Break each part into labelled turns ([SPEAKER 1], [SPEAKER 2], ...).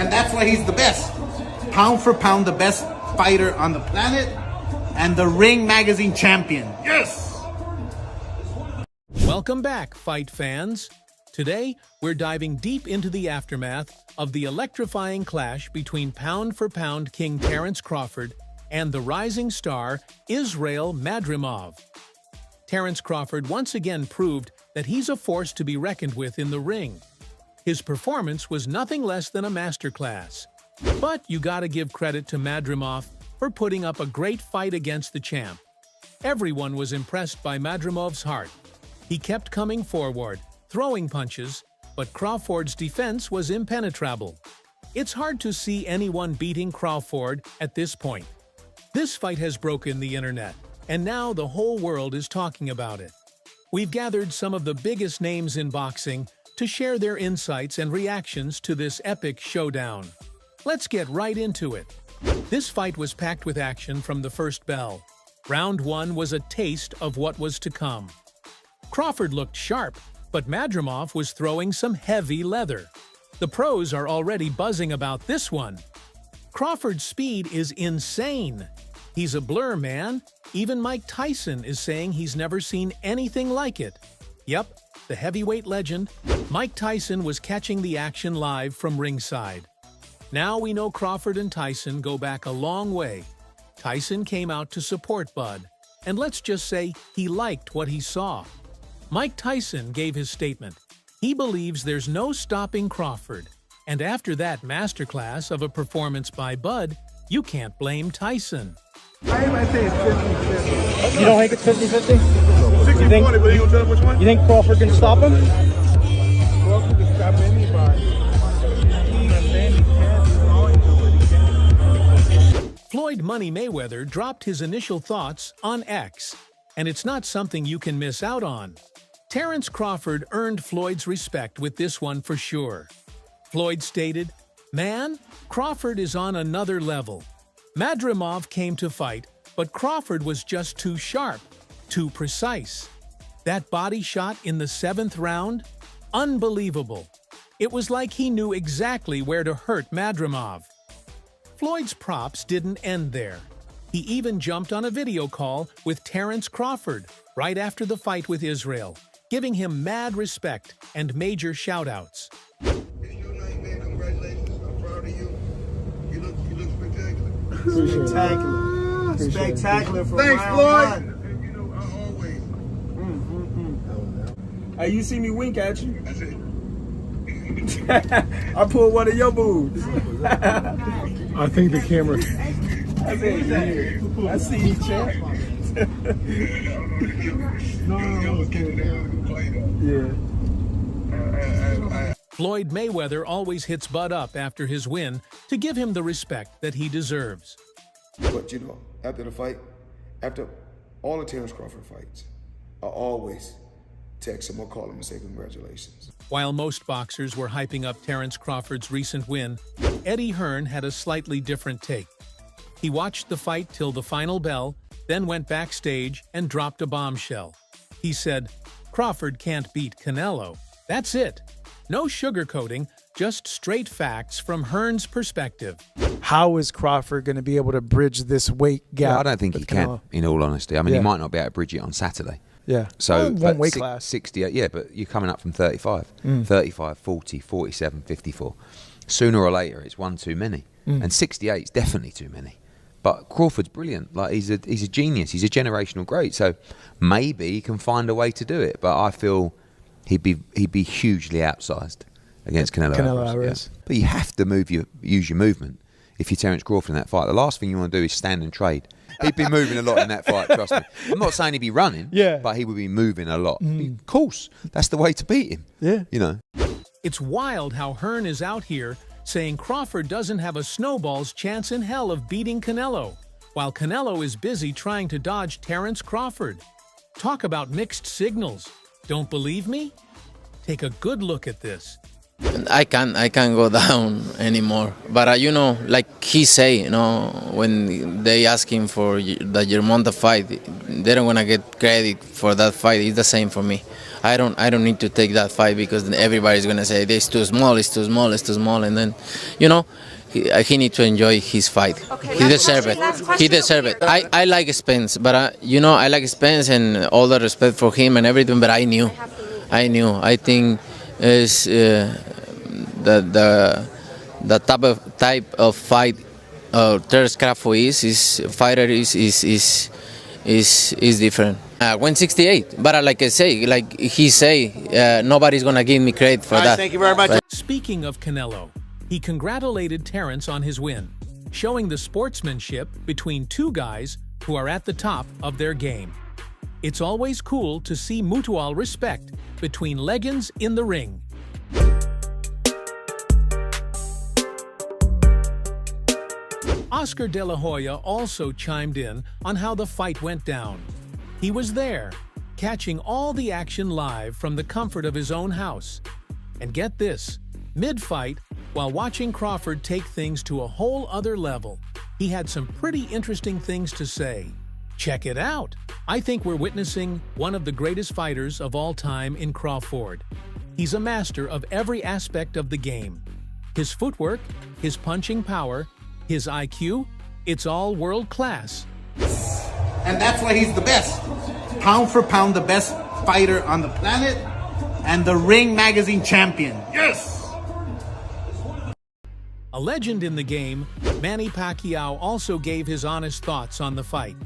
[SPEAKER 1] And that's why he's the best. Pound for pound, the best fighter on the planet, and the Ring Magazine champion. Yes!
[SPEAKER 2] Welcome back, fight fans. Today, we're diving deep into the aftermath of the electrifying clash between pound-for-pound King Terence Crawford and the rising star Israil Madrimov. Terence Crawford once again proved that he's a force to be reckoned with in the ring. His performance was nothing less than a masterclass. But you gotta give credit to Madrimov for putting up a great fight against the champ. Everyone was impressed by Madrimov's heart. He kept coming forward, throwing punches, but Crawford's defense was impenetrable. It's hard to see anyone beating Crawford at this point. This fight has broken the internet, and now the whole world is talking about it. We've gathered some of the biggest names in boxing to share their insights and reactions to this epic showdown. Let's get right into it. This fight was packed with action from the first bell. Round 1 was a taste of what was to come. Crawford looked sharp, but Madrimov was throwing some heavy leather. The pros are already buzzing about this one. Crawford's speed is insane. He's a blur, man. Even Mike Tyson is saying he's never seen anything like it. Yep, the heavyweight legend, Mike Tyson was catching the action live from ringside. Now we know Crawford and Tyson go back a long way. Tyson came out to support Bud, and let's just say he liked what he saw. Mike Tyson gave his statement. He believes there's no stopping Crawford, and after that masterclass of a performance by Bud, you can't blame Tyson.
[SPEAKER 3] I might say it's 50-50.
[SPEAKER 4] You don't think it's 50-50?
[SPEAKER 3] 60-40, but you gonna tell him which one?
[SPEAKER 4] You think Crawford can stop him?
[SPEAKER 3] Crawford can stop anybody.
[SPEAKER 2] Floyd Money Mayweather dropped his initial thoughts on X, and it's not something you can miss out on. Terence Crawford earned Floyd's respect with this one for sure. Floyd stated, "Man, Crawford is on another level. Madrimov came to fight, but Crawford was just too sharp, too precise. That body shot in the 7th round? Unbelievable. It was like he knew exactly where to hurt Madrimov." Floyd's props didn't end there. He even jumped on a video call with Terence Crawford right after the fight with Israil, giving him mad respect and major shout-outs.
[SPEAKER 3] Congratulations. I'm proud of you. You look spectacular.
[SPEAKER 4] Spectacular. Spectacular from
[SPEAKER 3] Thanks,
[SPEAKER 4] round
[SPEAKER 3] Floyd.
[SPEAKER 4] one.
[SPEAKER 3] And you know, I always.
[SPEAKER 4] Hey, you see me wink at you?
[SPEAKER 3] I said,
[SPEAKER 4] I pulled one of your moves.
[SPEAKER 5] I think the camera.
[SPEAKER 4] I said, yeah. I see you, champ.
[SPEAKER 3] Yeah.
[SPEAKER 2] Floyd Mayweather always hits Bud up after his win to give him the respect that he deserves.
[SPEAKER 6] But you know, after the fight, after all the Terence Crawford fights, I always text him or call him and say congratulations.
[SPEAKER 2] While most boxers were hyping up Terence Crawford's recent win, Eddie Hearn had a slightly different take. He watched the fight till the final bell, then went backstage and dropped a bombshell. He said, "Crawford can't beat Canelo. That's it. No sugarcoating, just straight facts from Hearn's perspective."
[SPEAKER 5] How is Crawford going to be able to bridge this weight gap?
[SPEAKER 7] Yeah, I don't think he can, in all honesty. I mean, he might not be able to bridge it on Saturday.
[SPEAKER 5] Yeah.
[SPEAKER 7] So
[SPEAKER 5] one weight class.
[SPEAKER 7] 68, yeah, but you're coming up from 35. 35, 40, 47, 54. Sooner or later, it's one too many. And 68 is definitely too many. But Crawford's brilliant. Like, he's a genius. He's a generational great. So maybe he can find a way to do it. But I feel he'd be hugely outsized against Canelo Alvarez. Yeah. But you have to use your movement if you're Terence Crawford in that fight. The last thing you want to do is stand and trade. He'd be moving a lot in that fight, trust me. I'm not saying he'd be running, but he would be moving a lot. Of course, that's the way to beat him.
[SPEAKER 5] Yeah.
[SPEAKER 7] You know.
[SPEAKER 2] It's wild how Hearn is out here saying Crawford doesn't have a snowball's chance in hell of beating Canelo, while Canelo is busy trying to dodge Terence Crawford. Talk about mixed signals. Don't believe me? Take a good look at this.
[SPEAKER 8] I can't go down anymore. But you know, like he say, you know, when they ask him for the Germonta fight, they don't wanna get credit for that fight. It's the same for me. I don't need to take that fight because then everybody's gonna say it's too small, it's too small, it's too small, and then, he need to enjoy his fight.
[SPEAKER 9] Okay,
[SPEAKER 8] He deserve it. He deserve it. I like Spence, but I like Spence and all the respect for him and everything. But I knew. I think is the type of fight Terence Crawford is different. 168, but like I say, like he say, nobody's gonna give me credit for that.
[SPEAKER 1] Thank you very much.
[SPEAKER 2] Speaking of Canelo, he congratulated Terence on his win, showing the sportsmanship between two guys who are at the top of their game. It's always cool to see mutual respect between legends in the ring. Oscar De La Hoya also chimed in on how the fight went down. He was there, catching all the action live from the comfort of his own house. And get this, mid-fight, while watching Crawford take things to a whole other level, he had some pretty interesting things to say. Check it out! I think we're witnessing one of the greatest fighters of all time in Crawford. He's a master of every aspect of the game. His footwork, his punching power, his IQ, it's all world-class.
[SPEAKER 1] And that's why he's the best. Pound for pound, the best fighter on the planet, and the Ring Magazine champion. Yes!
[SPEAKER 2] A legend in the game, Manny Pacquiao also gave his honest thoughts on the fight.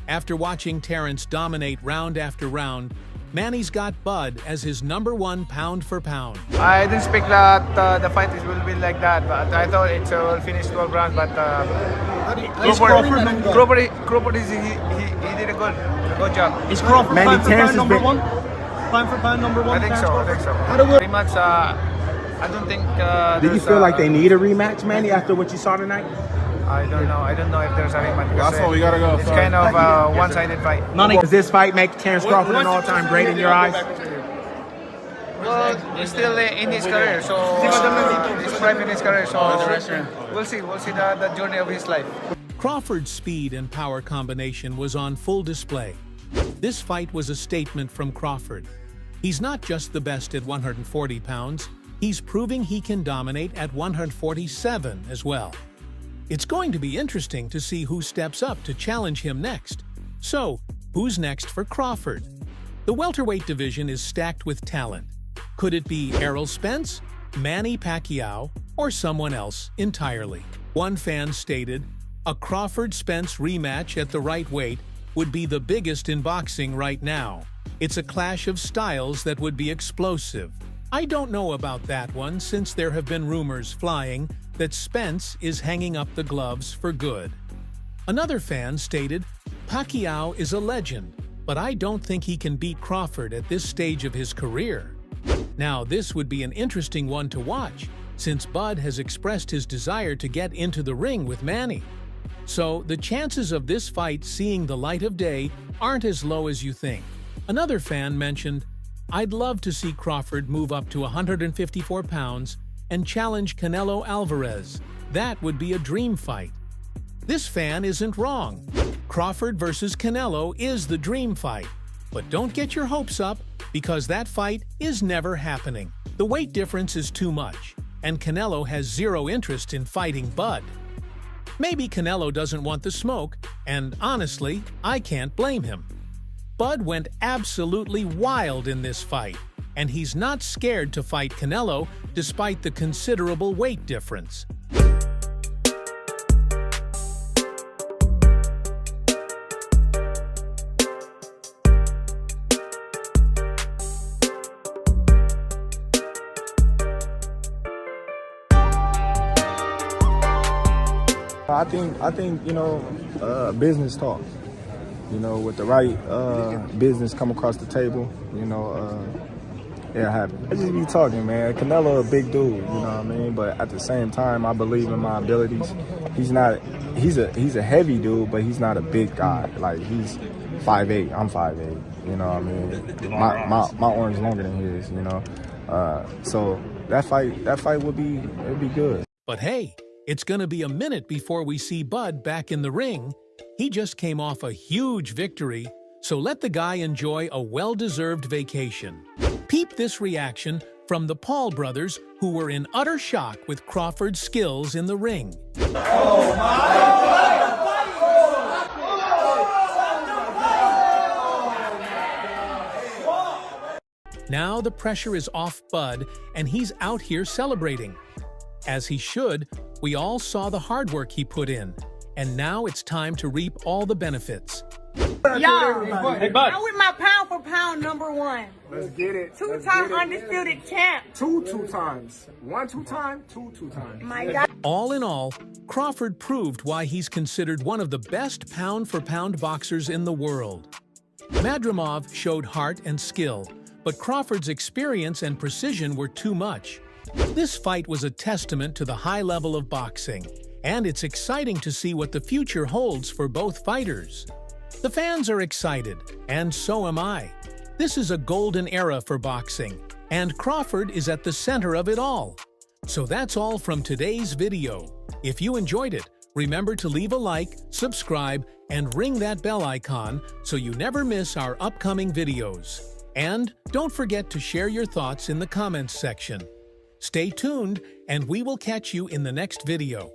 [SPEAKER 2] After watching Terence dominate round after round, Manny's got Bud as his #1 pound for pound.
[SPEAKER 5] I didn't expect that the fight will be like that, but I thought it will finish 12 rounds. But Crawford he did a good job.
[SPEAKER 4] Is Crawford
[SPEAKER 5] Manny
[SPEAKER 4] Terence
[SPEAKER 5] number
[SPEAKER 4] one? Pound for pound #1?
[SPEAKER 5] I think so. Pretty much. I don't think.
[SPEAKER 10] Did you feel like they need a rematch, Manny, after what you saw tonight?
[SPEAKER 5] I don't know if there's a rematch.
[SPEAKER 3] That's all we gotta go.
[SPEAKER 5] It's kind of a one-sided fight.
[SPEAKER 10] Does this fight make Terence Crawford an all-time great in your eyes?
[SPEAKER 5] Well, he's still in his career, so he's prime in his career. So we'll see the journey of his life.
[SPEAKER 2] Crawford's speed and power combination was on full display. This fight was a statement from Crawford. He's not just the best at 140 pounds, he's proving he can dominate at 147 as well. It's going to be interesting to see who steps up to challenge him next. So, who's next for Crawford? The welterweight division is stacked with talent. Could it be Errol Spence, Manny Pacquiao, or someone else entirely? One fan stated, a Crawford-Spence rematch at the right weight would be the biggest in boxing right now. It's a clash of styles that would be explosive. I don't know about that one since there have been rumors flying that Spence is hanging up the gloves for good. Another fan stated, Pacquiao is a legend, but I don't think he can beat Crawford at this stage of his career. Now, this would be an interesting one to watch, since Bud has expressed his desire to get into the ring with Manny. So, the chances of this fight seeing the light of day aren't as low as you think. Another fan mentioned, I'd love to see Crawford move up to 154 pounds and challenge Canelo Alvarez. That would be a dream fight. This fan isn't wrong. Crawford versus Canelo is the dream fight. But don't get your hopes up, because that fight is never happening. The weight difference is too much, and Canelo has zero interest in fighting Bud. Maybe Canelo doesn't want the smoke, and honestly, I can't blame him. Bud went absolutely wild in this fight, and he's not scared to fight Canelo despite the considerable weight difference.
[SPEAKER 4] I think business talk. With the right business come across the table, it'll happen. I just be talking, man. Canelo a big dude, you know what I mean? But at the same time, I believe in my abilities. He's a heavy dude, but he's not a big guy. Like, he's 5'8", I'm 5'8", you know what I mean? My arm's longer than his, so that fight would be good.
[SPEAKER 2] But hey, it's gonna be a minute before we see Bud back in the ring. He just came off a huge victory, So let the guy enjoy a well-deserved vacation. Peep this reaction from the Paul brothers, who were in utter shock with Crawford's skills in the ring. Now the pressure is off Bud, and he's out here celebrating. As he should. We all saw the hard work he put in, and now it's time to reap all the benefits.
[SPEAKER 9] Y'all,
[SPEAKER 10] Hey, Bud.
[SPEAKER 9] I'm with my pound for pound #1.
[SPEAKER 4] Let's get it.
[SPEAKER 9] Two-time undisputed champ.
[SPEAKER 4] Two times. 1 2 times, 2 times.
[SPEAKER 9] My God.
[SPEAKER 2] All in all, Crawford proved why he's considered one of the best pound-for-pound boxers in the world. Madrimov showed heart and skill, but Crawford's experience and precision were too much. This fight was a testament to the high level of boxing, and it's exciting to see what the future holds for both fighters. The fans are excited, and so am I. This is a golden era for boxing, and Crawford is at the center of it all. So that's all from today's video. If you enjoyed it, remember to leave a like, subscribe, and ring that bell icon so you never miss our upcoming videos. And don't forget to share your thoughts in the comments section. Stay tuned, and we will catch you in the next video.